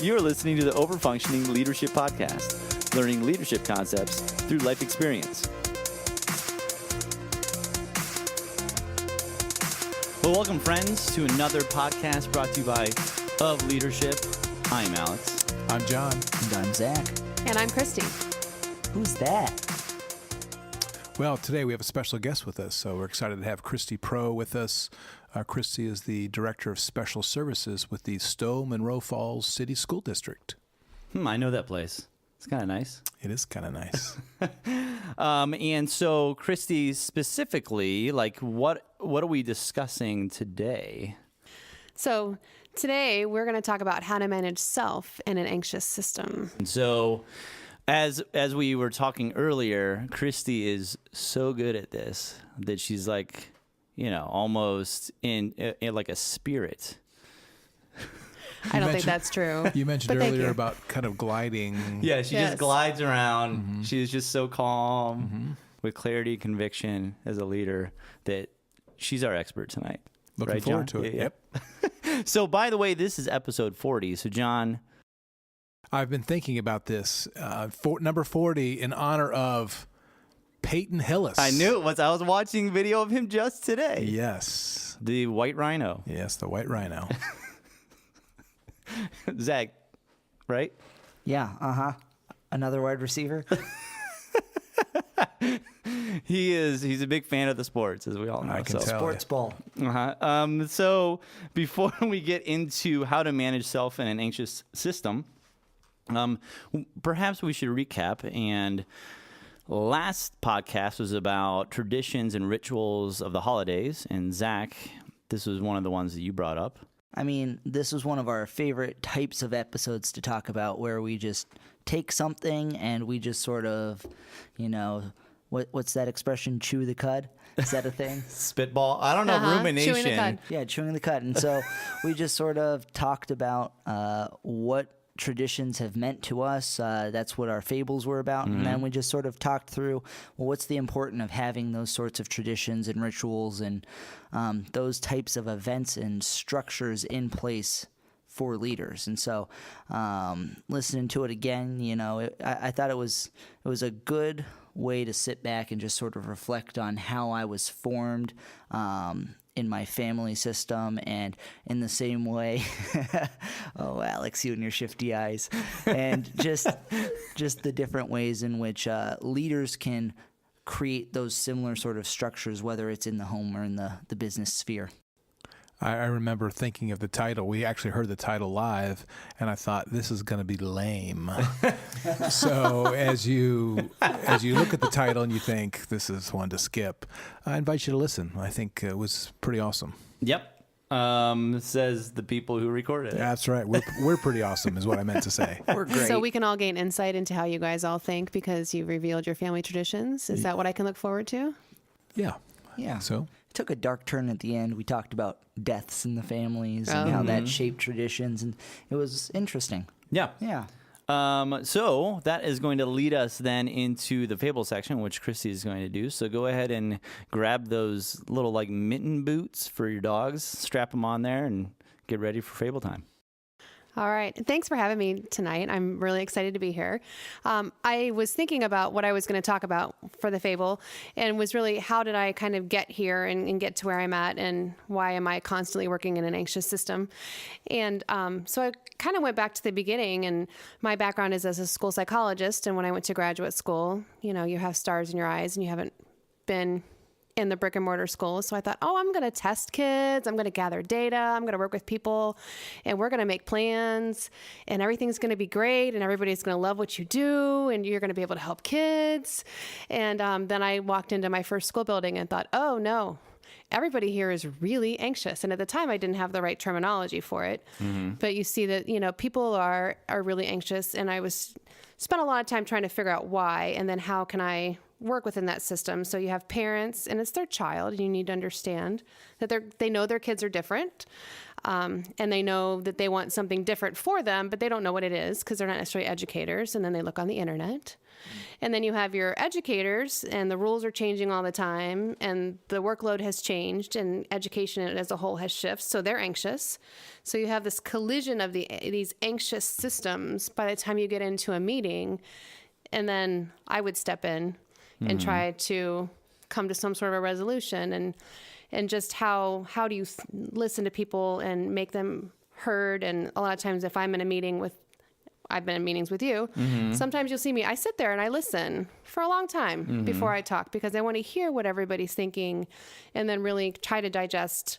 You're listening to the Overfunctioning Leadership Podcast, learning leadership concepts through life experience. Well, welcome, friends, to another podcast brought to you by Of Leadership. I'm Alex. I'm John. And I'm Zach. And I'm Kristie. Who's that? Well, today we have a special guest with us, so we're excited to have Kristie Prough with us. Kristie is the Director of Special Services with the Stowe Monroe Falls City School District. I know that place. It's kind of nice. It is kind of nice. And so, Kristie, specifically, what are we discussing today? So today we're going to talk about how to manage self in an anxious system. And so, as we were talking earlier, Kristie is so good at this that she's like, almost in like a spirit. I don't think that's true. You mentioned earlier about kind of gliding. Yeah, she just glides around. Mm-hmm. She's just so calm with clarity, conviction as a leader that she's our expert tonight. Looking right, forward John? to it. Yeah. Yep. So, by the way, this is episode 40. So, John, I've been thinking about this. Number 40 in honor of Peyton Hillis. I knew it was. I was watching video of him just today. Yes. The white rhino. Yes, the white rhino. Zach, right? Yeah, Another wide receiver. He's a big fan of the sports, as we all know. I can tell. Sports ball. So before we get into how to manage self in an anxious system, perhaps we should recap. And last podcast was about traditions and rituals of the holidays. And Zach, this was one of the ones that you brought up. I mean, this was one of our favorite types of episodes to talk about, where we just take something and we just sort of, what's that expression? Chew the cud? Is that a thing? Spitball? I don't know. Rumination. Chewing the cud. Yeah, chewing the cud. And so we just sort of talked about what traditions have meant to us. That's what our fables were about. And then we just sort of talked through, well, what's the importance of having those sorts of traditions and rituals and those types of events and structures in place for leaders. And so listening to it again, I thought it was a good way to sit back and just sort of reflect on how I was formed in my family system, and in the same way, oh, Alex, you and your shifty eyes, and just the different ways in which leaders can create those similar sort of structures, whether it's in the home or in the business sphere. I remember thinking of the title. We actually heard the title live, and I thought, this is going to be lame. So as you look at the title and you think this is one to skip, I invite you to listen. I think it was pretty awesome. Yep. Says the people who recorded it. That's right. We're pretty awesome is what I meant to say. We're great. So we can all gain insight into how you guys all think because you've revealed your family traditions. Is that what I can look forward to? Yeah. Yeah. So it took a dark turn at the end. We talked about deaths in the families and how that shaped traditions, and it was interesting. Yeah. Yeah. So that is going to lead us then into the fable section, which Kristie is going to do. So go ahead and grab those little mitten boots for your dogs, strap them on there, and get ready for fable time. All right. Thanks for having me tonight. I'm really excited to be here. I was thinking about what I was going to talk about for the fable, and was really, how did I kind of get here and get to where I'm at, and why am I constantly working in an anxious system? And so I kind of went back to the beginning, and my background is as a school psychologist. And when I went to graduate school, you have stars in your eyes and you haven't been in the brick and mortar school. So I thought, I'm going to test kids. I'm going to gather data. I'm going to work with people, and we're going to make plans, and everything's going to be great, and everybody's going to love what you do, and you're going to be able to help kids. And then I walked into my first school building and thought, oh no, everybody here is really anxious. And at the time I didn't have the right terminology for it, but you see that, people are really anxious. And I spent a lot of time trying to figure out why, and then how can I work within that system. So you have parents, and it's their child, and you need to understand that they know their kids are different. And they know that they want something different for them, but they don't know what it is because they're not necessarily educators. And then they look on the internet. And then you have your educators, and the rules are changing all the time, and the workload has changed, and education as a whole has shifted. So they're anxious. So you have this collision of these anxious systems by the time you get into a meeting. And then I would step in and try to come to some sort of a resolution, and just how do you listen to people and make them heard. And a lot of times if I'm in a meeting I've been in meetings with you, sometimes you'll see me, I sit there and I listen for a long time before I talk, because I want to hear what everybody's thinking, and then really try to digest,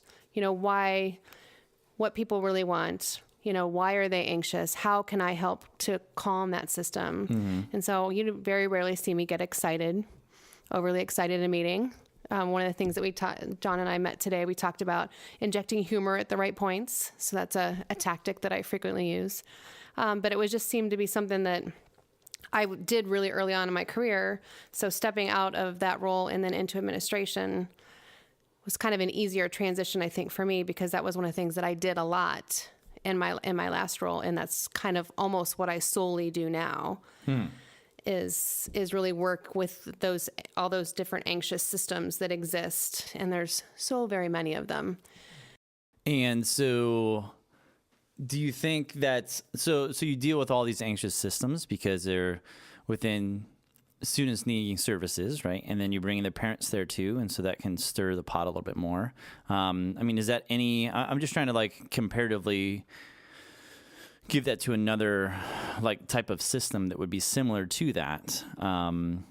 what people really want. Why are they anxious? How can I help to calm that system? And so you very rarely see me get overly excited in a meeting. One of the things that John and I met today, we talked about injecting humor at the right points. So that's a tactic that I frequently use. But it seemed to be something that I did really early on in my career. So stepping out of that role and then into administration was kind of an easier transition, I think, for me, because that was one of the things that I did a lot in my last role. And that's kind of almost what I solely do now. Is really work with all those different anxious systems that exist, and there's so very many of them. And so, do you think that's so you deal with all these anxious systems because they're within students needing services, right? And then you bring in the parents there too, and so that can stir the pot a little bit more. Is that I'm just trying to comparatively give that to another type of system that would be similar to that. I'm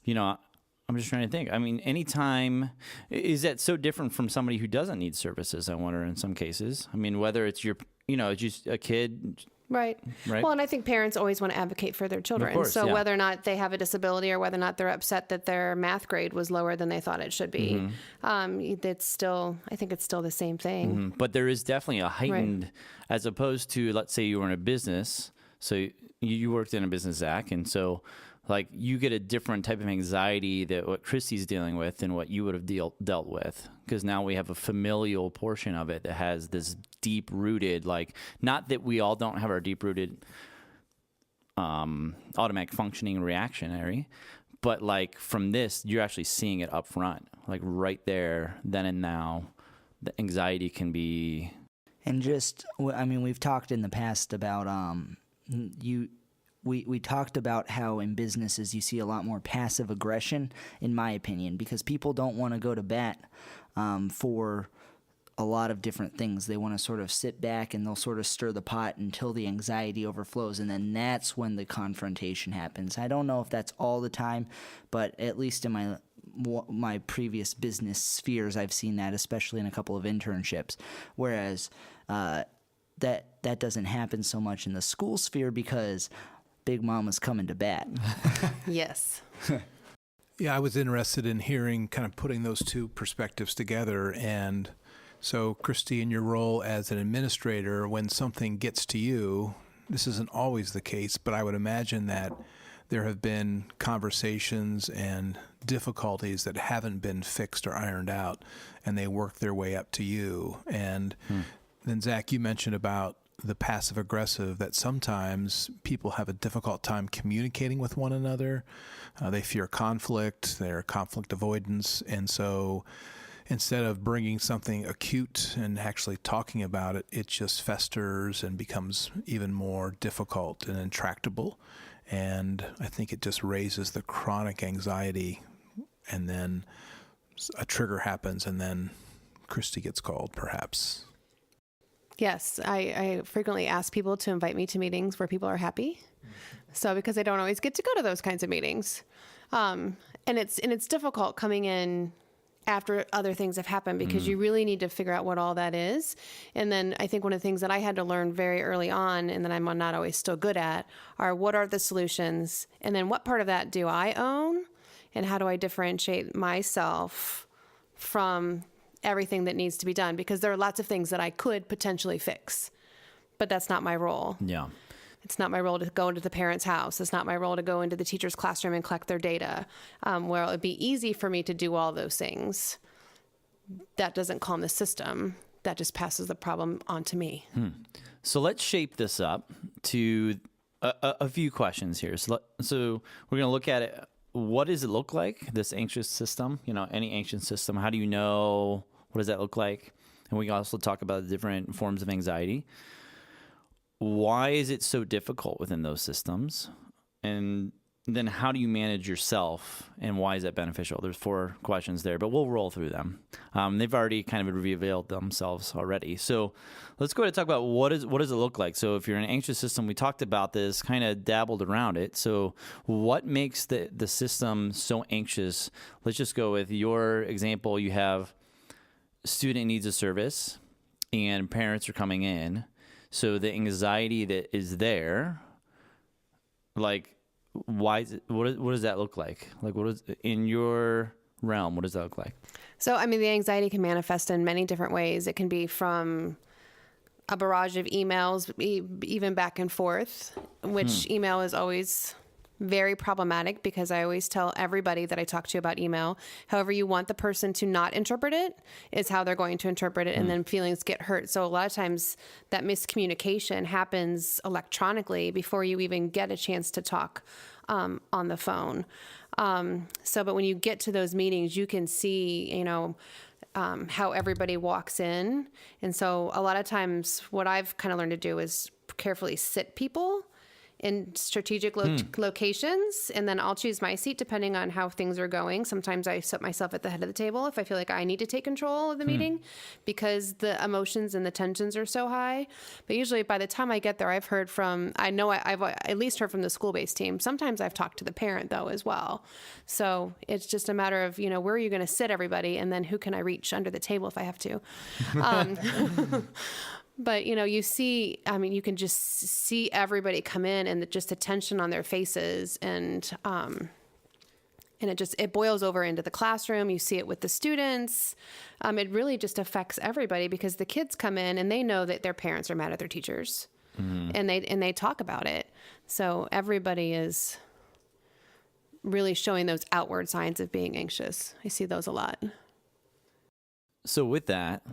just trying to think. Anytime, is that so different from somebody who doesn't need services? I wonder in some cases. Whether it's just a kid. Right. Well, and I think parents always want to advocate for their children. Of course, so yeah. whether or not they have a disability, or whether or not they're upset that their math grade was lower than they thought it should be, I think it's still the same thing. But there is definitely a heightened, as opposed to, let's say you were in a business. So you worked in a business, Zach, and so you get a different type of anxiety that what Kristie's dealing with than what you would have dealt with, because now we have a familial portion of it that has this deep-rooted, not that we all don't have our deep-rooted automatic functioning reactionary, but from this, you're actually seeing it up front, right there, then and now. The anxiety can be... And we've talked in the past about We talked about how in businesses you see a lot more passive aggression, in my opinion, because people don't want to go to bat for a lot of different things. They want to sort of sit back and they'll sort of stir the pot until the anxiety overflows, and then that's when the confrontation happens. I don't know if that's all the time, but at least in my previous business spheres, I've seen that, especially in a couple of internships, whereas that doesn't happen so much in the school sphere because Big Mama's coming to bat. Yes. Yeah, I was interested in hearing, kind of putting those two perspectives together. And so, Kristie, in your role as an administrator, when something gets to you, this isn't always the case, but I would imagine that there have been conversations and difficulties that haven't been fixed or ironed out, and they work their way up to you. And then, Zach, you mentioned about the passive aggressive, that sometimes people have a difficult time communicating with one another. They fear conflict, they're conflict avoidance. And so instead of bringing something acute and actually talking about it, it just festers and becomes even more difficult and intractable. And I think it just raises the chronic anxiety, and then a trigger happens, and then Kristie gets called, perhaps. Yes, I frequently ask people to invite me to meetings where people are happy. So because I don't always get to go to those kinds of meetings, and it's difficult coming in after other things have happened, because you really need to figure out what all that is. And then I think one of the things that I had to learn very early on, and that I'm not always still good at, are what are the solutions, and then what part of that do I own, and how do I differentiate myself from everything that needs to be done, because there are lots of things that I could potentially fix, but that's not my role. Yeah. It's not my role to go into the parent's house. It's not my role to go into the teacher's classroom and collect their data. Where it would be easy for me to do all those things. That doesn't calm the system. that just passes the problem on to me. So let's shape this up to a few questions here. So we're going to look at it. What does it look like, this anxious system? Any anxious system, how do you know? What does that look like? And we can also talk about the different forms of anxiety. Why is it so difficult within those systems? And then how do you manage yourself, and why is that beneficial? There's 4 questions there, but we'll roll through them. They've already kind of revealed themselves already. So let's go ahead and talk about what does it look like? So if you're in an anxious system, we talked about this, kind of dabbled around it. So what makes the system so anxious? Let's just go with your example. You have student needs a service and parents are coming in. So the anxiety that is there, like, why is it, what does that look like? Like, what is in your realm? What does that look like? So, I mean, the anxiety can manifest in many different ways. It can be from a barrage of emails, even back and forth, which email is always very problematic, because I always tell everybody that I talk to about email, however you want the person to not interpret it is how they're going to interpret it, and then feelings get hurt. So a lot of times that miscommunication happens electronically before you even get a chance to talk on the phone. But when you get to those meetings, you can see, how everybody walks in. And so a lot of times what I've kind of learned to do is carefully sit people in strategic locations, and then I'll choose my seat depending on how things are going. Sometimes I set myself at the head of the table if I feel like I need to take control of the meeting because the emotions and the tensions are so high. But usually by the time I get there, I've at least heard from the school-based team. Sometimes I've talked to the parent though as well. So it's just a matter of, where are you going to sit everybody, and then who can I reach under the table if I have to. But, you can just see everybody come in and just the tension on their faces, and it boils over into the classroom. You see it with the students. It really just affects everybody, because the kids come in and they know that their parents are mad at their teachers, and they talk about it. So everybody is really showing those outward signs of being anxious. I see those a lot. So with that,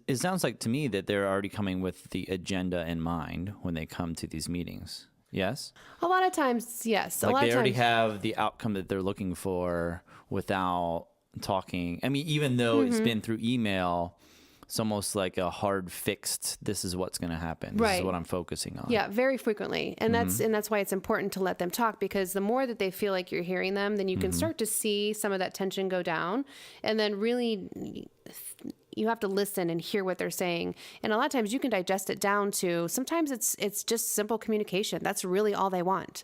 it sounds like to me that they're already coming with the agenda in mind when they come to these meetings. Yes? A lot of times, yes. Like they already have the outcome that they're looking for without talking. I mean, even though it's been through email, it's almost like a hard fixed, this is what's going to happen. This is what I'm focusing on. Yeah, very frequently. And that's why it's important to let them talk, because the more that they feel like you're hearing them, then you can start to see some of that tension go down. And then really you have to listen and hear what they're saying. And a lot of times you can digest it down to, sometimes it's just simple communication. That's really all they want.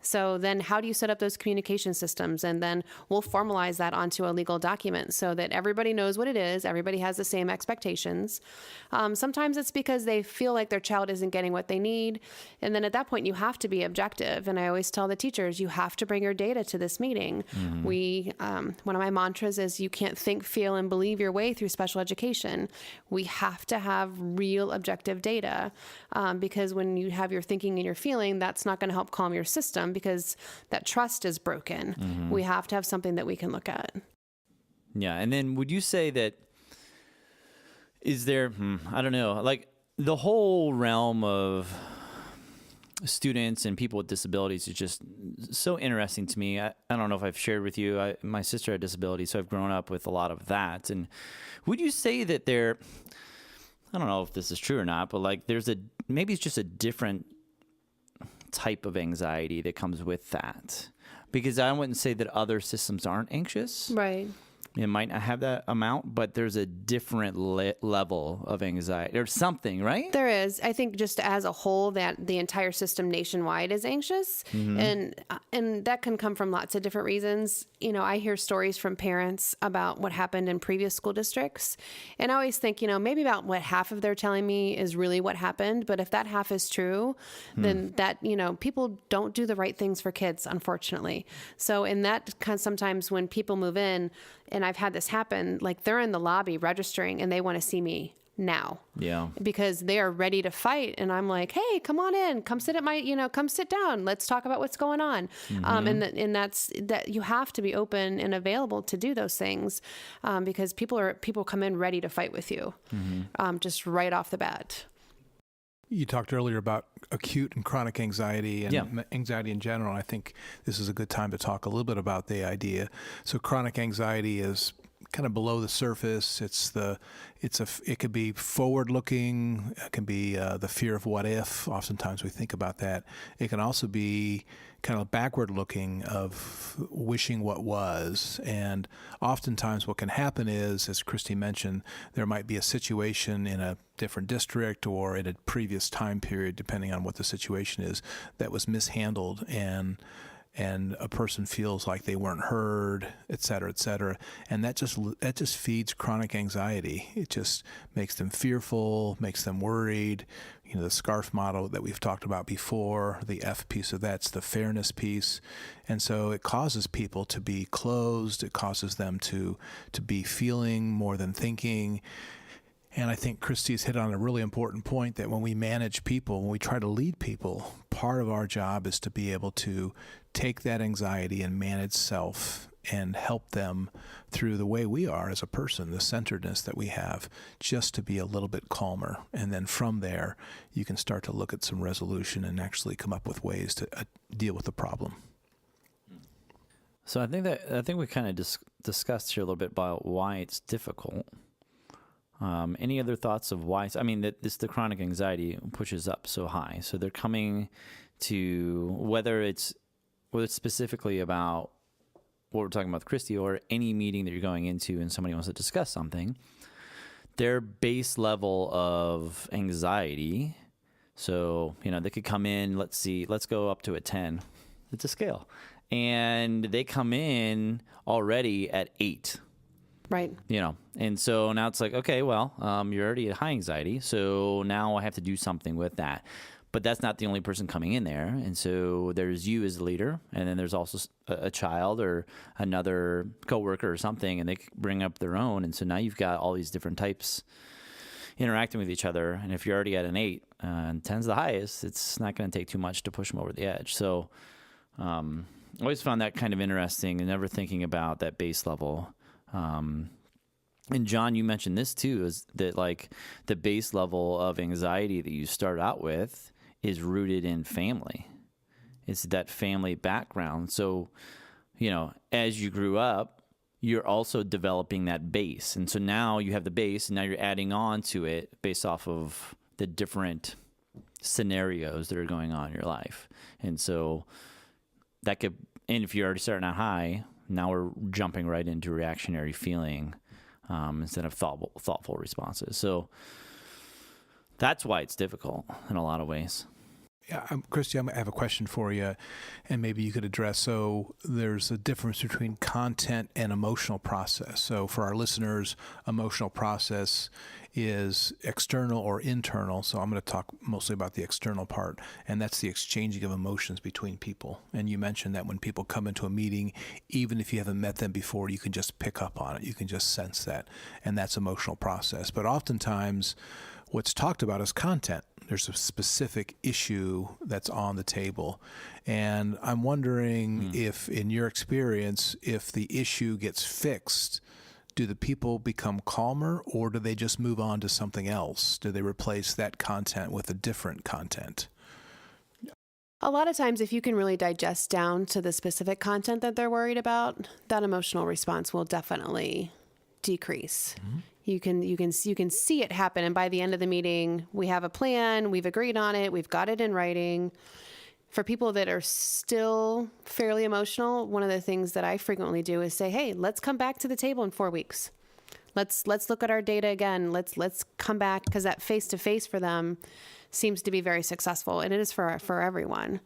So then how do you set up those communication systems? And then we'll formalize that onto a legal document so that everybody knows what it is. Everybody has the same expectations. Sometimes it's because they feel like their child isn't getting what they need. And then at that point you have to be objective. And I always tell the teachers, you have to bring your data to this meeting. One of my mantras is, you can't think, feel, and believe your way through special education. We have to have real objective data, because when you have your thinking and your feeling, that's not going to help calm your system, because that trust is broken. We have to have something that we can look at. Yeah. And then would you say that, is there, I don't know, like the whole realm of students and people with disabilities is just so interesting to me. I don't know if I've shared with you, my sister had disabilities, so I've grown up with a lot of that. And would you say that I don't know if this is true or not, but like maybe it's just a different type of anxiety that comes with that? Because I wouldn't say that other systems aren't anxious. Right. It might not have that amount, but there's a different level of anxiety. There's something, right? There is. I think just as a whole, that the entire system nationwide is anxious, and that can come from lots of different reasons. I hear stories from parents about what happened in previous school districts, and I always think, maybe about what half of they're telling me is really what happened. But if that half is true, then that, people don't do the right things for kids, unfortunately. So in that kind, sometimes when people move in, and I've had this happen, like they're in the lobby registering and they want to see me now. Yeah. Because they are ready to fight. And I'm like, hey, come on in, come sit at come sit down. Let's talk about what's going on. And that's that you have to be open and available to do those things, because people come in ready to fight with you, just right off the bat. You talked earlier about acute and chronic anxiety and anxiety in general. I think this is a good time to talk a little bit about the idea. So chronic anxiety is kind of below the surface. It could be forward looking. It can be the fear of what if. Oftentimes we think about that. It can also be kind of backward looking, of wishing what was. And oftentimes what can happen is, as Kristie mentioned, there might be a situation in a different district or in a previous time period, depending on what the situation is, that was mishandled, and a person feels like they weren't heard, et cetera, and that just feeds chronic anxiety. It just makes them fearful, makes them worried. The SCARF model that we've talked about before, the F piece of that's the fairness piece, and so it causes people to be closed. It causes them to be feeling more than thinking. And I think Kristie's hit on a really important point, that when we manage people, when we try to lead people, part of our job is to be able to take that anxiety and manage self and help them through the way we are as a person, the centeredness that we have, just to be a little bit calmer. And then from there, you can start to look at some resolution and actually come up with ways to deal with the problem. So I think we kind of discussed here a little bit about why it's difficult. Any other thoughts of why? I mean, the chronic anxiety pushes up so high. So they're coming to, whether it's specifically about what we're talking about with Kristie, or any meeting that you're going into and somebody wants to discuss something, their base level of anxiety. So, they could come in, let's go up to a 10. It's a scale. And they come in already at 8. Right. And so now it's like, okay, well, you're already at high anxiety, so now I have to do something with that. But that's not the only person coming in there. And so there's you as the leader, and then there's also a child or another coworker or something, and they bring up their own. And so now you've got all these different types interacting with each other. And if you're already at an 8, and 10's the highest, it's not going to take too much to push them over the edge. So I always found that kind of interesting, and never thinking about that base level. And John, you mentioned this too, is that like the base level of anxiety that you start out with is rooted in family. It's that family background. So, as you grew up, you're also developing that base. And so now you have the base, and now you're adding on to it based off of the different scenarios that are going on in your life. And so that could, and if you're already starting out high, now we're jumping right into reactionary feeling instead of thoughtful responses. So that's why it's difficult in a lot of ways. Yeah, Kristie, I have a question for you, and maybe you could address. So there's a difference between content and emotional process. So for our listeners, emotional process is external or internal. So I'm going to talk mostly about the external part, and that's the exchanging of emotions between people. And you mentioned that when people come into a meeting, even if you haven't met them before, you can just pick up on it. You can just sense that, and that's emotional process. But oftentimes, what's talked about is content. There's a specific issue that's on the table. And I'm wondering if, in your experience, if the issue gets fixed, do the people become calmer, or do they just move on to something else? Do they replace that content with a different content? A lot of times, if you can really digest down to the specific content that they're worried about, that emotional response will definitely decrease. Mm-hmm. You can see it happen, and by the end of the meeting, we have a plan, we've agreed on it, we've got it in writing. For people that are still fairly emotional, one of the things that I frequently do is say, "Hey, let's come back to the table in 4 weeks. Let's look at our data again. Let's come back," because that face-to-face for them seems to be very successful, and it is for everyone.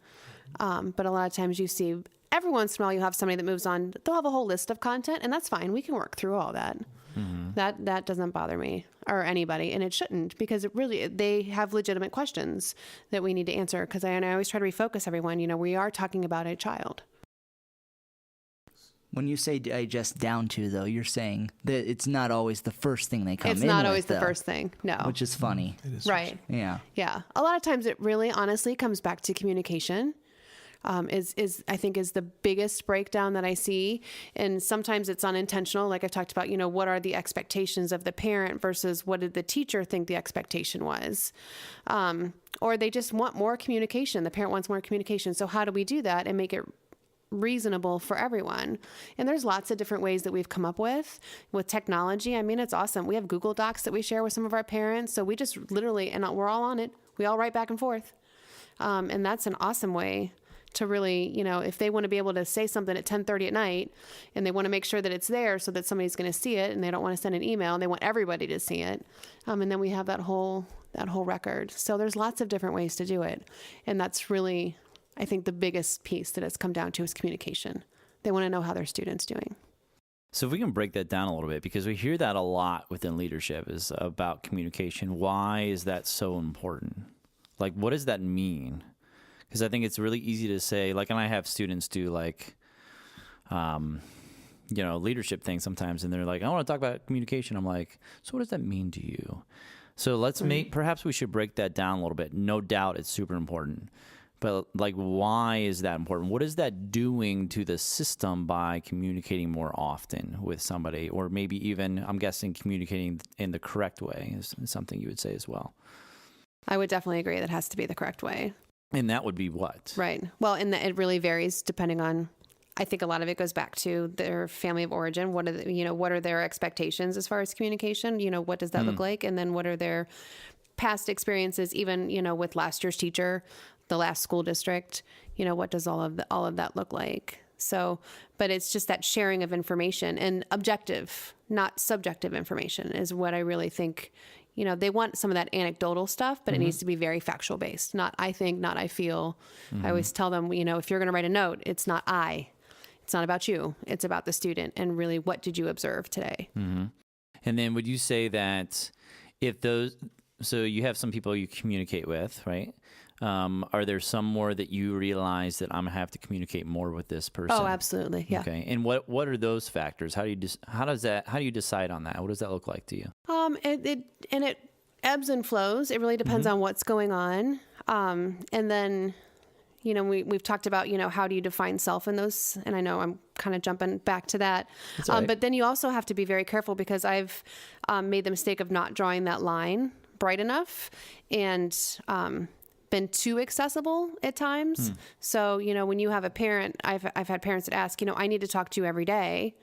But a lot of times you see, every once in a while, you have somebody that moves on. They'll have a whole list of content, and that's fine. We can work through all that. Mm-hmm. That doesn't bother me or anybody, and it shouldn't, because they have legitimate questions that we need to answer. Because I always try to refocus everyone. We are talking about a child. When you say digest down to, though, you're saying that it's not always the first thing they come in with. It's not always the first thing, no. Which is funny. It is Right. Yeah. Yeah. A lot of times it really honestly comes back to communication. I think is the biggest breakdown that I see. And sometimes it's unintentional. Like I've talked about, what are the expectations of the parent versus what did the teacher think the expectation was? Or they just want more communication. The parent wants more communication. So how do we do that and make it reasonable for everyone? And there's lots of different ways that we've come up with technology. I mean, it's awesome. We have Google Docs that we share with some of our parents. So we just literally, and we're all on it. We all write back and forth. And that's an awesome way to really, if they want to be able to say something at 10:30 at night and they want to make sure that it's there so that somebody's going to see it, and they don't want to send an email and they want everybody to see it. And then we have that whole record. So there's lots of different ways to do it. And that's really, I think, the biggest piece that it's come down to is communication. They want to know how their student's doing. So if we can break that down a little bit, because we hear that a lot within leadership is about communication. Why is that so important? Like, what does that mean? Because I think it's really easy to say, and I have students do leadership things sometimes, and they're like, I want to talk about communication. I'm like, so what does that mean to you? So perhaps we should break that down a little bit. No doubt it's super important. But why is that important? What is that doing to the system by communicating more often with somebody? Or maybe even, I'm guessing, communicating in the correct way is something you would say as well. I would definitely agree that has to be the correct way. And that would be what? Right. Well, and it really varies depending on, I think a lot of it goes back to their family of origin. What are their expectations as far as communication? What does that look like? And then what are their past experiences, even, with last year's teacher, the last school district, what does all of that look like? So, but it's just that sharing of information, and objective, not subjective information is what I really think. They want some of that anecdotal stuff, but it needs to be very factual based. Not I think, not I feel. I always tell them, if you're going to write a note, it's not it's not about you. It's about the student, and really, what did you observe today? Mm-hmm. And then would you say that so you have some people you communicate with, right? Are there some more that you realize that I'm gonna have to communicate more with this person? Oh, absolutely. Yeah. Okay. And what are those factors? How do you decide on that? What does that look like to you? It ebbs and flows. It really depends on what's going on. And then, we've talked about, how do you define self in those? And I know I'm kind of jumping back to that. That's all right. But then you also have to be very careful, because I've made the mistake of not drawing that line bright enough and been too accessible at times. So, when you have a parent, I've had parents that ask, I need to talk to you every day.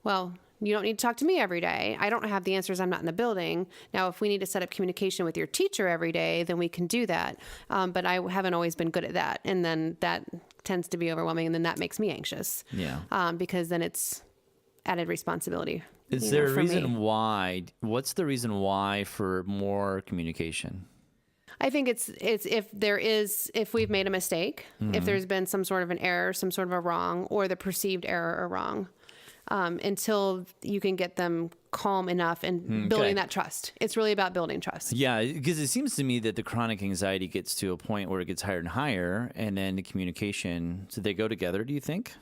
Well, you don't need to talk to me every day. I don't have the answers. I'm not in the building. Now, if we need to set up communication with your teacher every day, then we can do that. But I haven't always been good at that. And then that tends to be overwhelming. And then that makes me anxious. Yeah. Because then it's added responsibility. Is there a reason why? What's the reason why for more communication? I think it's if we've made a mistake, if there's been some sort of an error, some sort of a wrong, or the perceived error or wrong, until you can get them calm enough and building that trust. It's really about building trust. Yeah, because it seems to me that the chronic anxiety gets to a point where it gets higher and higher, and then the communication, so they go together, do you think?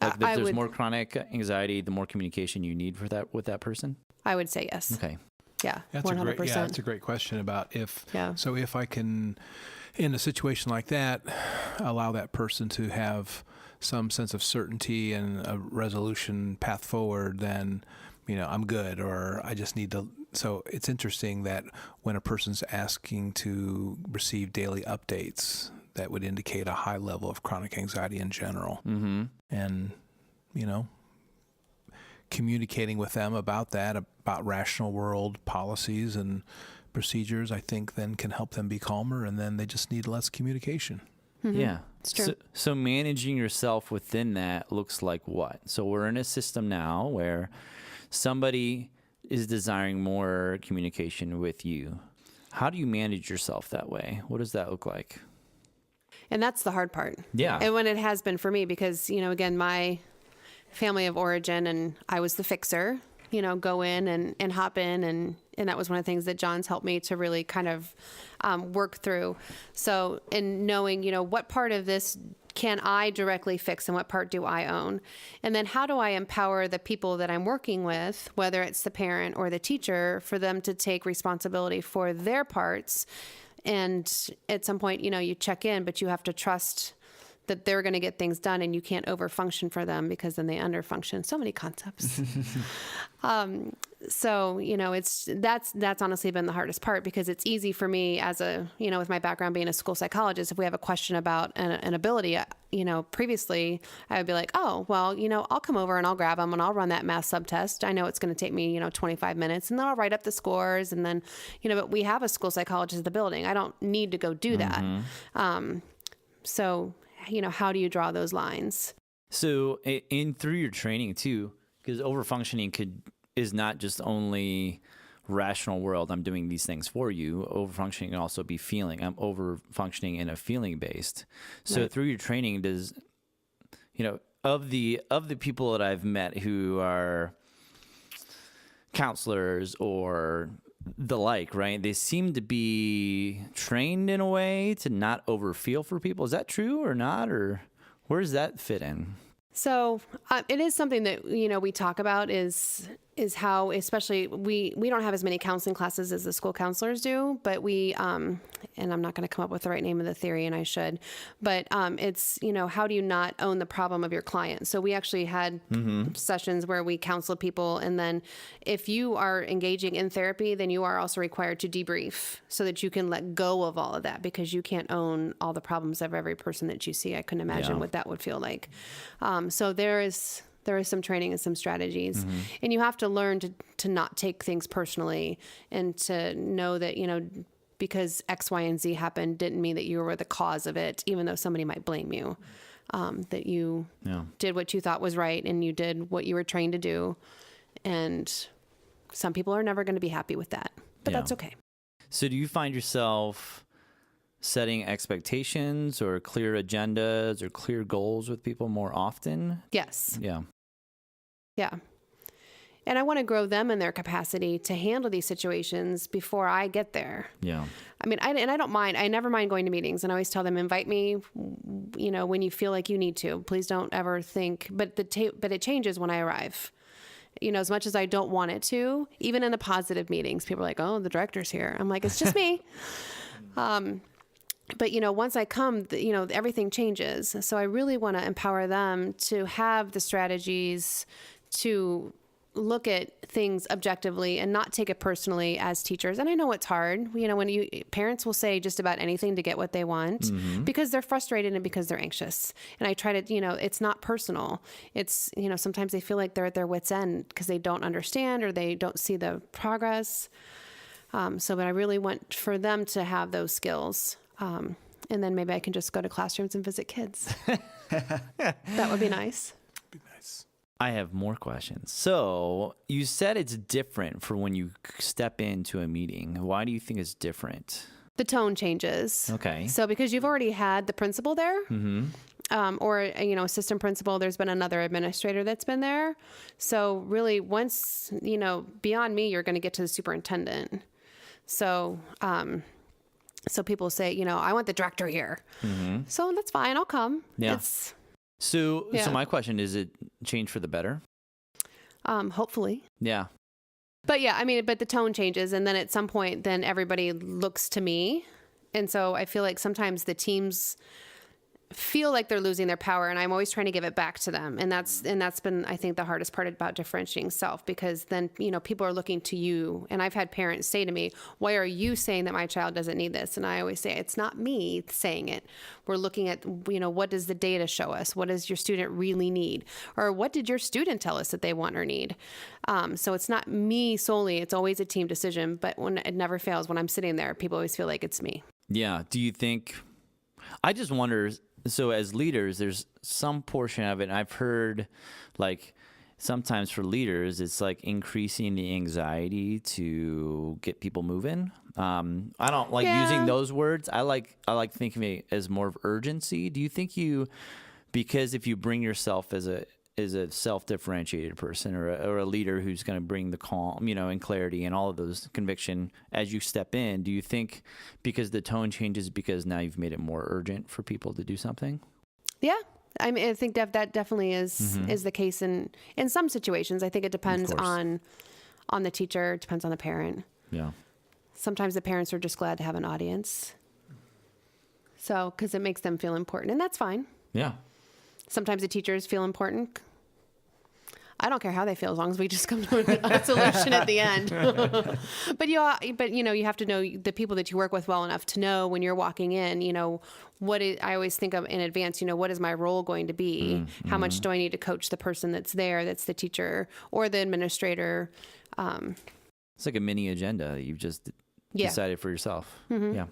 If there's more chronic anxiety, the more communication you need for that with that person? I would say yes. Okay. Yeah, that's 100%. That's a great question about if I can, in a situation like that, allow that person to have some sense of certainty and a resolution path forward, then, I'm good, or I just need to. So it's interesting that when a person's asking to receive daily updates, that would indicate a high level of chronic anxiety in general. Mm-hmm. And, communicating with them about that, about rational world policies and procedures, I think then can help them be calmer, and then they just need less communication. Mm-hmm. Yeah. It's true. So managing yourself within that looks like what? So we're in a system now where somebody is desiring more communication with you. How do you manage yourself that way? What does that look like? And that's the hard part. Yeah. And when it has been for me, because, again, my family of origin, and I was the fixer, go in and hop in. And that was one of the things that John's helped me to really kind of work through. So in knowing, what part of this can I directly fix and what part do I own? And then how do I empower the people that I'm working with, whether it's the parent or the teacher, for them to take responsibility for their parts? And at some point, you check in, but you have to trust that they're going to get things done, and you can't overfunction for them because then they underfunction. So many concepts. So, that's honestly been the hardest part, because it's easy for me as with my background being a school psychologist, if we have a question about an ability, previously I would be like, oh, well, I'll come over and I'll grab them and I'll run that math subtest. I know it's going to take me, 25 minutes, and then I'll write up the scores. And then, but we have a school psychologist in the building. I don't need to go do that. So, how do you draw those lines? So through your training too, because overfunctioning is not just only rational world, I'm doing these things for you. Overfunctioning can also be feeling. I'm overfunctioning in a feeling based. So Right. through your training, does, of the people that I've met who are counselors or the like, right? They seem to be trained in a way to not overfeel for people. Is that true or not? Or where does that fit in? So it is something that, we talk about is how, especially we don't have as many counseling classes as the school counselors do, but we, and I'm not going to come up with the right name of the theory, and I should, but it's, how do you not own the problem of your client? So we actually had sessions where we counseled people, and then if you are engaging in therapy, then you are also required to debrief so that you can let go of all of that, because you can't own all the problems of every person that you see. I couldn't imagine what that would feel like. So there is some training and some strategies, and you have to learn to not take things personally, and to know that, because X, Y, and Z happened didn't mean that you were the cause of it, even though somebody might blame you, that you did what you thought was right, and you did what you were trained to do. And some people are never going to be happy with that, but that's okay. So do you find yourself setting expectations or clear agendas or clear goals with people more often? Yes. Yeah. Yeah. And I want to grow them in their capacity to handle these situations before I get there. Yeah. I mean, I don't mind. I never mind going to meetings, and I always tell them, invite me, when you feel like you need to. Please don't ever think, but it changes when I arrive. As much as I don't want it to, even in the positive meetings, people are like, oh, the director's here. I'm like, it's just me. But, once I come, everything changes. So I really want to empower them to have the strategies to look at things objectively and not take it personally as teachers. And I know it's hard, when parents will say just about anything to get what they want because they're frustrated and because they're anxious. And I try to, it's not personal. It's, sometimes they feel like they're at their wit's end because they don't understand or they don't see the progress. But I really want for them to have those skills. And then maybe I can just go to classrooms and visit kids. That would be nice. Be nice. I have more questions. So you said it's different for when you step into a meeting. Why do you think it's different? The tone changes. Okay. So because you've already had the principal there, or assistant principal, there's been another administrator that's been there. So really, once beyond me, you're going to get to the superintendent. So. So people say, I want the director here. So that's fine. I'll come. Yeah. So my question is, it change for the better? Hopefully. Yeah. But yeah, but the tone changes. And then at some point, then everybody looks to me. And so I feel like sometimes the teams feel like they're losing their power, and I'm always trying to give it back to them. And that's been, I think, the hardest part about differentiating self, because then, people are looking to you. And I've had parents say to me, why are you saying that my child doesn't need this? And I always say, it's not me saying it. We're looking at, what does the data show us? What does your student really need? Or what did your student tell us that they want or need? So it's not me solely. It's always a team decision. But when it never fails, when I'm sitting there, people always feel like it's me. Yeah. Do you think, I just wonder, so as leaders, there's some portion of it, and I've heard like sometimes for leaders, it's like increasing the anxiety to get people moving. I don't like using those words. I like thinking of it as more of urgency. Do you think because if you bring yourself as a self-differentiated person or a leader who's going to bring the calm, and clarity and all of those conviction as you step in, do you think because the tone changes because now you've made it more urgent for people to do something? Yeah. I mean, I think that definitely is the case in some situations. I think it depends on the teacher, it depends on the parent. Yeah. Sometimes the parents are just glad to have an audience. So, because it makes them feel important, and that's fine. Yeah. Sometimes the teachers feel important. I don't care how they feel as long as we just come to a solution at the end. But you have to know the people that you work with well enough to know when you're walking in, I always think of in advance, what is my role going to be? How much do I need to coach the person that's there, that's the teacher or the administrator? It's like a mini agenda that you've just decided for yourself. Yeah.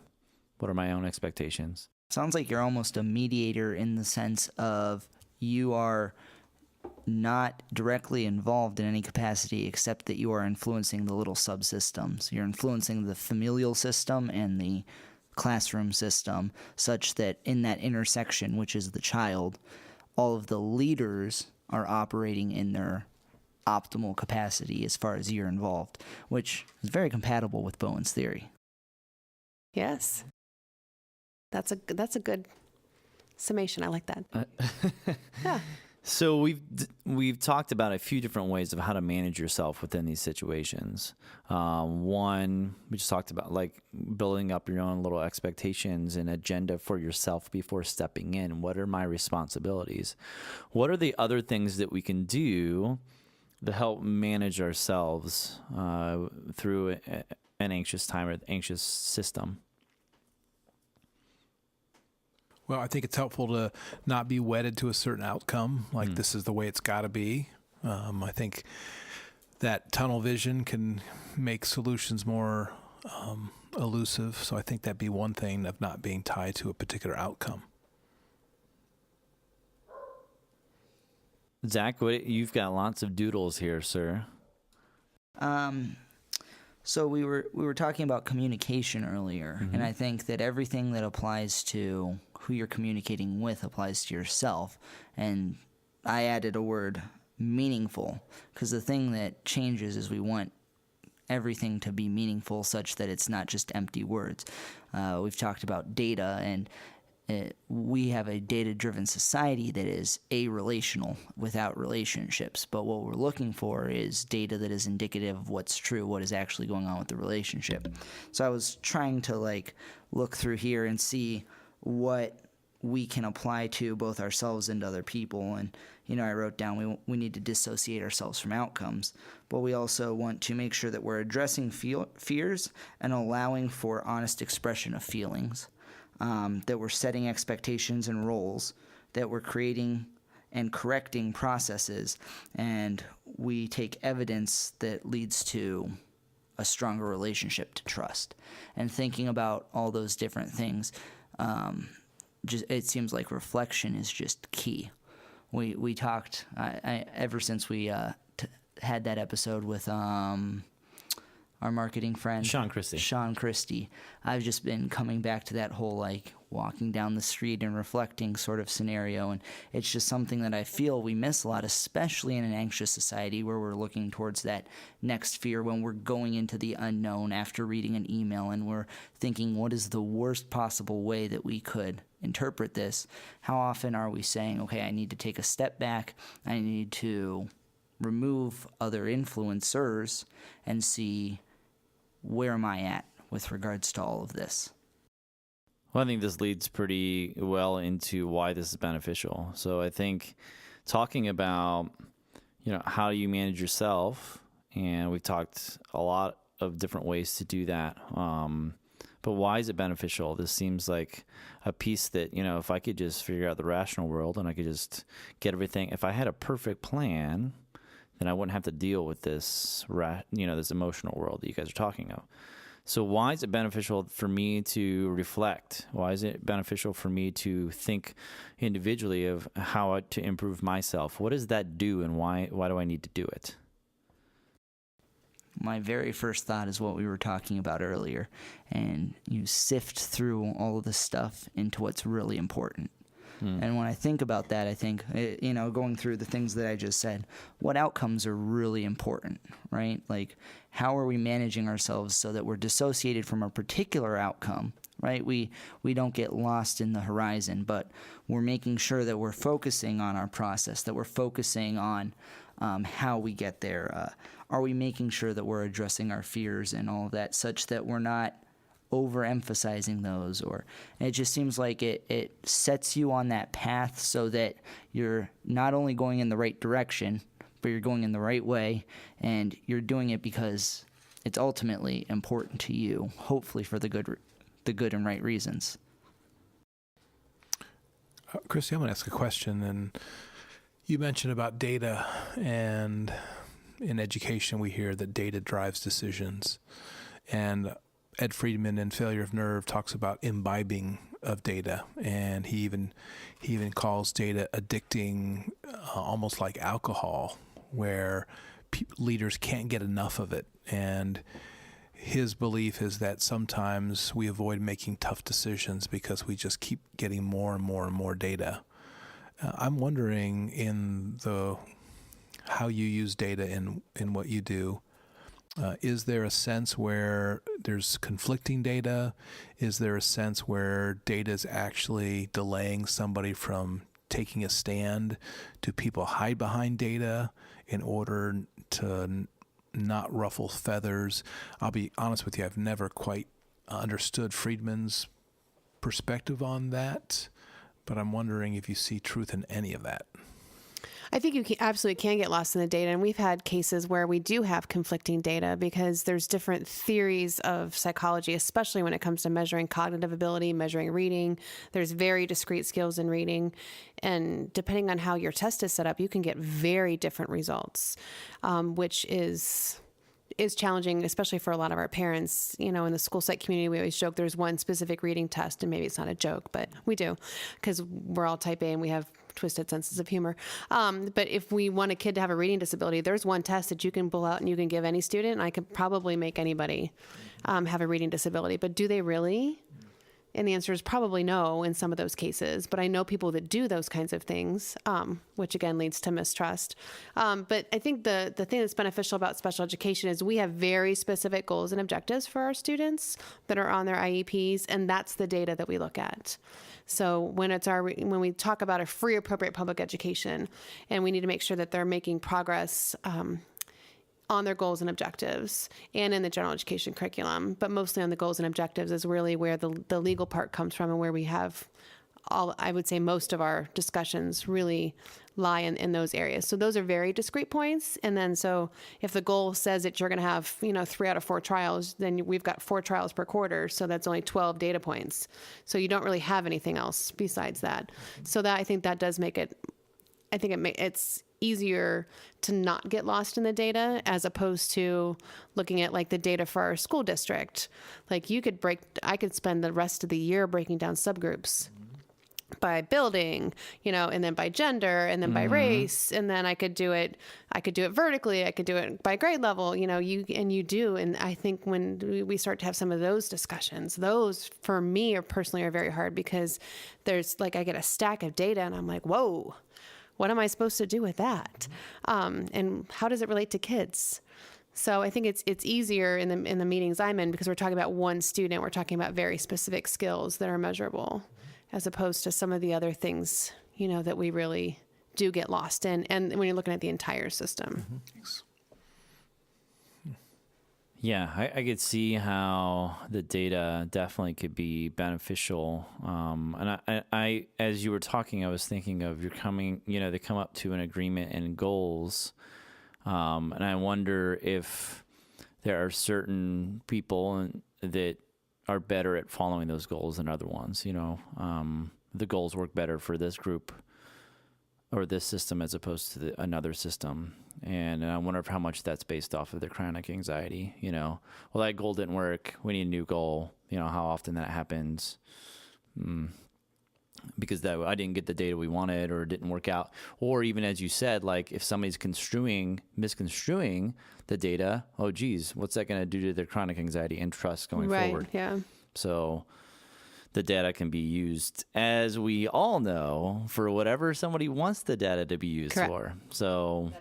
What are my own expectations? Sounds like you're almost a mediator in the sense of you are not directly involved in any capacity except that you are influencing the little subsystems. You're influencing the familial system and the classroom system such that in that intersection, which is the child, all of the leaders are operating in their optimal capacity as far as you're involved, which is very compatible with Bowen's theory. Yes. That's a good summation. I like that. Yeah. So we've talked about a few different ways of how to manage yourself within these situations. One, we just talked about like building up your own little expectations and agenda for yourself before stepping in. What are my responsibilities? What are the other things that we can do to help manage ourselves through an anxious time or anxious system? Well, I think it's helpful to not be wedded to a certain outcome, like this is the way it's got to be. I think that tunnel vision can make solutions more elusive. So I think that'd be one thing of not being tied to a particular outcome. Zach, you've got lots of doodles here, sir. So we were talking about communication earlier, and I think that everything that applies to who you're communicating with applies to yourself. And I added a word, meaningful, because the thing that changes is we want everything to be meaningful such that it's not just empty words. We've talked about data, and we have a data-driven society that is a-relational without relationships. But what we're looking for is data that is indicative of what's true, what is actually going on with the relationship. So I was trying to look through here and see what we can apply to both ourselves and other people. And, I wrote down we need to dissociate ourselves from outcomes, but we also want to make sure that we're addressing fears and allowing for honest expression of feelings. That we're setting expectations and roles, that we're creating and correcting processes, and we take evidence that leads to a stronger relationship to trust. And thinking about all those different things, it seems like reflection is just key. We talked, ever since we had that episode with our marketing friend Sean Kristie, I've just been coming back to that whole walking down the street and reflecting sort of scenario, and it's just something that I feel we miss a lot, especially in an anxious society where we're looking towards that next fear when we're going into the unknown after reading an email and we're thinking, what is the worst possible way that we could interpret this? How often are we saying, okay, I need to take a step back, I need to remove other influencers and see where am I at with regards to all of this? Well, I think this leads pretty well into why this is beneficial. So I think talking about, how you manage yourself, and we've talked a lot of different ways to do that. But why is it beneficial? This seems like a piece that, if I could just figure out the rational world and I could just get everything, if I had a perfect plan, then I wouldn't have to deal with this, this emotional world that you guys are talking of. So why is it beneficial for me to reflect? Why is it beneficial for me to think individually of how to improve myself? What does that do, and why do I need to do it? My very first thought is what we were talking about earlier, and you sift through all of this stuff into what's really important. And when I think about that, I think, going through the things that I just said, what outcomes are really important, right? How are we managing ourselves so that we're dissociated from a particular outcome right? We don't get lost in the horizon, but we're making sure that we're focusing on our process, that we're focusing on how we get there. Are we making sure that we're addressing our fears and all of that, such that we're not overemphasizing those? Or it just seems like it sets you on that path so that you're not only going in the right direction, but you're going in the right way, and you're doing it because it's ultimately important to you, hopefully for the good and right reasons. Kristie, I'm going to ask a question. And you mentioned about data, and in education we hear that data drives decisions. And Ed Friedman in Failure of Nerve talks about imbibing of data, and he even calls data addicting, almost like alcohol, where leaders can't get enough of it. And his belief is that sometimes we avoid making tough decisions because we just keep getting more and more and more data. I'm wondering, how you use data in what you do, is there a sense where there's conflicting data? Is there a sense where data is actually delaying somebody from taking a stand? Do people hide behind data in order to not ruffle feathers? I'll be honest with you, I've never quite understood Friedman's perspective on that, but I'm wondering if you see truth in any of that. I think you absolutely can get lost in the data. And we've had cases where we do have conflicting data because there's different theories of psychology, especially when it comes to measuring cognitive ability, measuring reading. There's very discrete skills in reading. And depending on how your test is set up, you can get very different results, which is challenging, especially for a lot of our parents. You know, in the school psych community, we always joke there's one specific reading test, and maybe it's not a joke, but we do, because we're all type A and we have twisted senses of humor. But if we want a kid to have a reading disability, there's one test that you can pull out and you can give any student, and I could probably make anybody have a reading disability. But do they really? And the answer is probably no in some of those cases. But I know people that do those kinds of things, which again leads to mistrust. But I think the thing that's beneficial about special education is we have very specific goals and objectives for our students that are on their IEPs, and that's the data that we look at. So when we talk about a free, appropriate public education, and we need to make sure that they're making progress on their goals and objectives and in the general education curriculum, but mostly on the goals and objectives is really where the legal part comes from, and where we have I would say most of our discussions really lie in those areas. So those are very discrete points. And then so if the goal says that you're going to have, 3 out of 4 trials, then we've got 4 trials per quarter. So that's only 12 data points. So you don't really have anything else besides that. So that, I think that does make it, it's easier to not get lost in the data, as opposed to looking at like the data for our school district. Like I could spend the rest of the year breaking down subgroups by building, and then by gender, and then by race, and then I could do it vertically, I could do it by grade level, you do. And I think when we start to have some of those discussions, those for me are very hard, because there's I get a stack of data and I'm like, whoa, what am I supposed to do with that? And how does it relate to kids? So I think it's easier in the meetings I'm in, because we're talking about one student, we're talking about very specific skills that are measurable, as opposed to some of the other things, that we really do get lost in. And when you're looking at the entire system. Thanks. Yeah, I could see how the data definitely could be beneficial. And I, as you were talking, I was thinking of they come up to an agreement and goals. And I wonder if there are certain people that are better at following those goals than other ones. The goals work better for this group or this system as opposed to another system. And I wonder how much that's based off of their chronic anxiety. Well, that goal didn't work, we need a new goal. How often that happens. Because I didn't get the data we wanted, or it didn't work out. Or even, as you said, like if somebody's misconstruing the data, oh geez, what's that going to do to their chronic anxiety and trust going forward? Right, yeah. So the data can be used, as we all know, for whatever somebody wants the data to be used Correct. for. So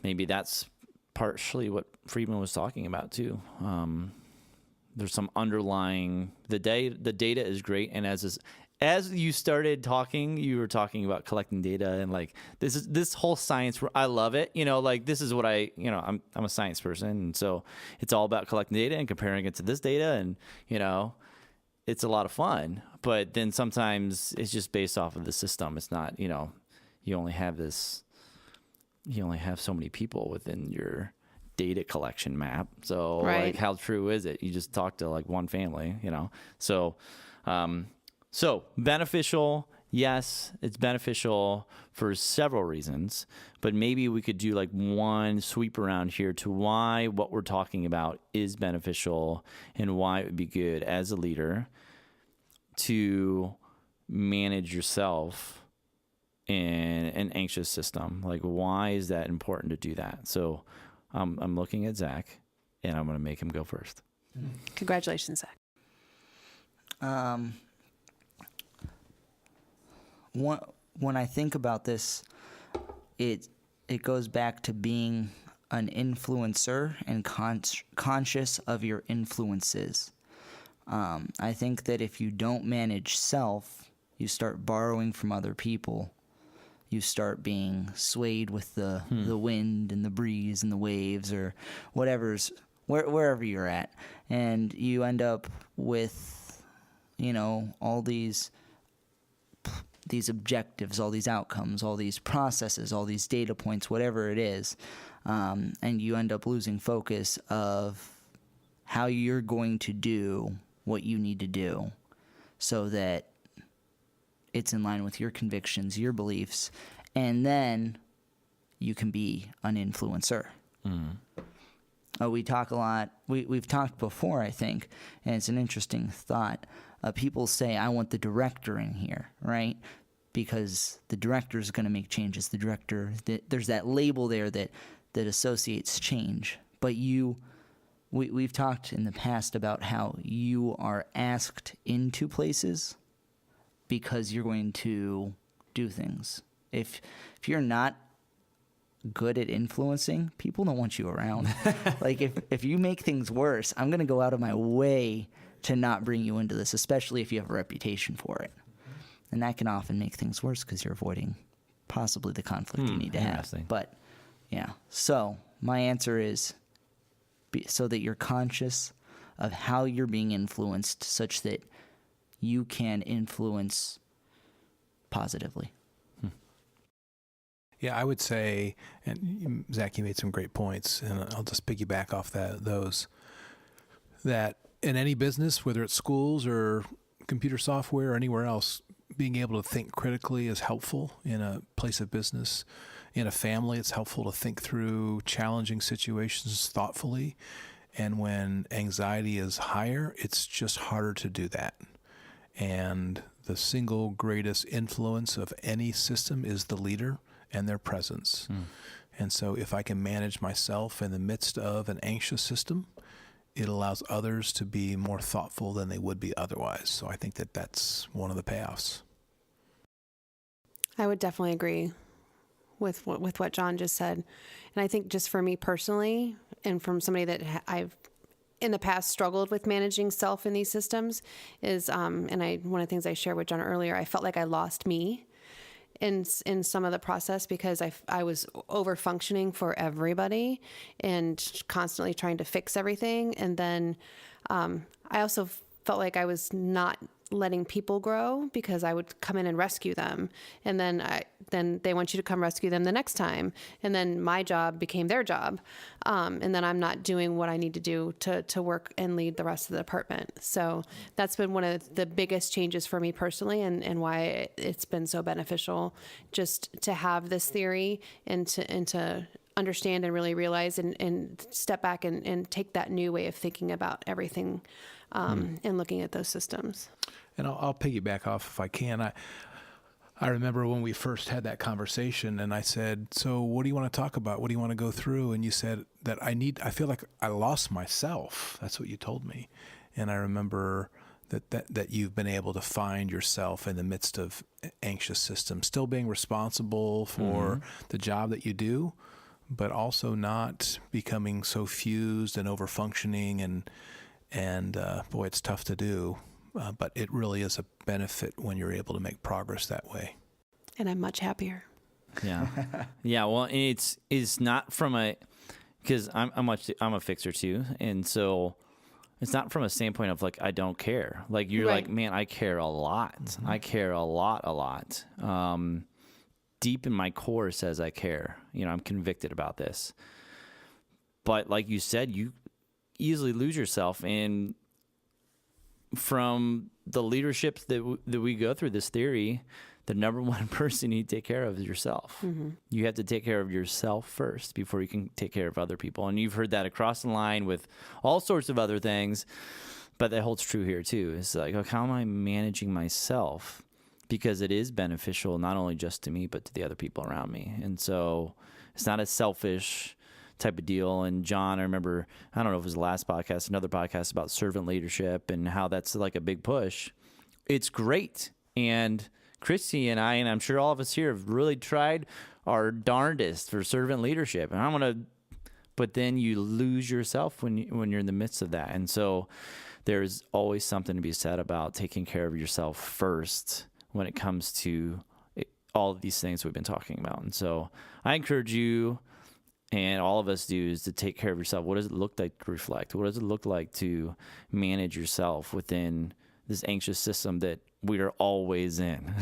maybe that's partially what Friedman was talking about too. there's some underlying, the data is great. And as you started talking, you were talking about collecting data and like this whole science. I love it. Like this is what I'm a science person, and so it's all about collecting data and comparing it to this data, and it's a lot of fun. But then sometimes it's just based off of the system. It's not you only have so many people within your data collection map. So like how true is it? You just talk to like one family, So so beneficial, yes, it's beneficial for several reasons, but maybe we could do like one sweep around here to why what we're talking about is beneficial and why it would be good as a leader to manage yourself in an anxious system. Like, why is that important to do that? So I'm looking at Zach, and I'm going to make him go first. Congratulations, Zach. When I think about this, it goes back to being an influencer and conscious of your influences. I think that if you don't manage self, you start borrowing from other people. You start being swayed with the wind and the breeze and the waves or wherever you're at. And you end up with, all these objectives, all these outcomes, all these processes, all these data points, whatever it is. And you end up losing focus of how you're going to do what you need to do so that it's in line with your convictions, your beliefs, and then you can be an influencer. We talk a lot. We've talked before, I think, and it's an interesting thought. People say, I want the director in here, right? Because the director is going to make changes. The director, there's that label there that associates change. But we've talked in the past about how you are asked into places because you're going to do things. If you're not good at influencing, people don't want you around. Like if you make things worse, I'm going to go out of my way to not bring you into this, especially if you have a reputation for it. And that can often make things worse because you're avoiding possibly the conflict you need to have. But yeah, so my answer is so that you're conscious of how you're being influenced such that you can influence positively. Yeah, I would say, and Zach, you made some great points, and I'll just piggyback off those, that in any business, whether it's schools or computer software or anywhere else, being able to think critically is helpful. In a place of business, in a family, it's helpful to think through challenging situations thoughtfully. And when anxiety is higher, it's just harder to do that. And the single greatest influence of any system is the leader and their presence. And so if I can manage myself in the midst of an anxious system, it allows others to be more thoughtful than they would be otherwise. So I think that that's one of the payoffs. I would definitely agree with what John just said. And I think just for me personally, and from somebody that I've in the past struggled with managing self in these systems is, one of the things I shared with John earlier, I felt like I lost me in some of the process because I was over functioning for everybody and constantly trying to fix everything. And then I also felt like I was not letting people grow because I would come in and rescue them. And then they want you to come rescue them the next time. And then my job became their job. And then I'm not doing what I need to do to work and lead the rest of the department. So that's been one of the biggest changes for me personally and why it's been so beneficial just to have this theory and to understand and really realize and step back and take that new way of thinking about everything and looking at those systems. And I'll piggyback off if I can. I remember when we first had that conversation and I said, so what do you want to talk about? What do you want to go through? And you said that I feel like I lost myself. That's what you told me. And I remember that you've been able to find yourself in the midst of anxious systems, still being responsible for the job that you do, but also not becoming so fused and over functioning And boy, it's tough to do, but it really is a benefit when you're able to make progress that way. And I'm much happier. Yeah. Yeah. Well, it's not from because I'm a fixer too. And so it's not from a standpoint of like, I don't care. Like you're Right. like, man, I care a lot. I care a lot. Deep in my core says I care. I'm convicted about this. But like you said, you easily lose yourself. And from the leadership that we go through this theory, the number one person you take care of is yourself. Mm-hmm. You have to take care of yourself first before you can take care of other people. And you've heard that across the line with all sorts of other things, but that holds true here too. It's like, okay, how am I managing myself? Because it is beneficial not only just to me, but to the other people around me. And so it's not a selfish type of deal. And John, I remember, I don't know if it was the last podcast, another podcast about servant leadership and how that's like a big push. It's great. And Kristie and I, and I'm sure all of us here have really tried our darndest for servant leadership. And but then you lose yourself when you're in the midst of that. And so there's always something to be said about taking care of yourself first when it comes to all of these things we've been talking about. And so I encourage you, and all of us do, is to take care of yourself. What does it look like to reflect? What does it look like to manage yourself within this anxious system that we are always in?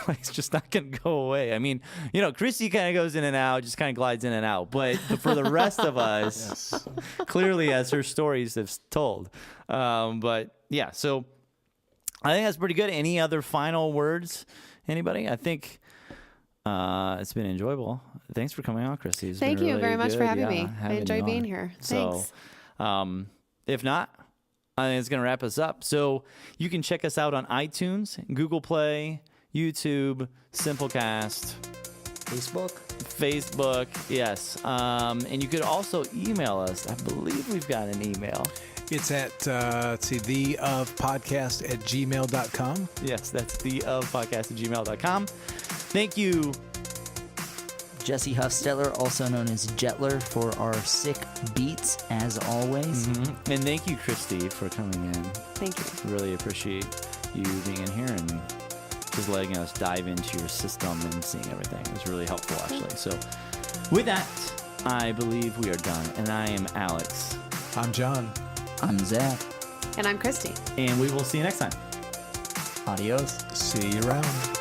Like, it's just not going to go away. I mean, Kristie kind of goes in and out, just kind of glides in and out. But for the rest of us, yes. Clearly, as her stories have told. But yeah, so I think that's pretty good. Any other final words? Anybody? I think it's been enjoyable. Thanks for coming on, Kristie. Thank you very much for having me. I enjoyed being here. Thanks. So, if not, I think it's going to wrap us up. So you can check us out on iTunes, Google Play, YouTube, Simplecast, Facebook. Yes. And you could also email us. I believe we've got an email. It's at, theofpodcast@gmail.com. Yes, that's theofpodcast@gmail.com. Thank you, Jesse Huffstetter, also known as Jetler, for our sick beats, as always. Mm-hmm. And thank you, Kristie, for coming in. Thank you. Really appreciate you being in here and just letting us dive into your system and seeing everything. It was really helpful, actually. So with that, I believe we are done. And I am Alex. I'm John. I'm Zach. And I'm Kristie. And we will see you next time. Adios. See you around.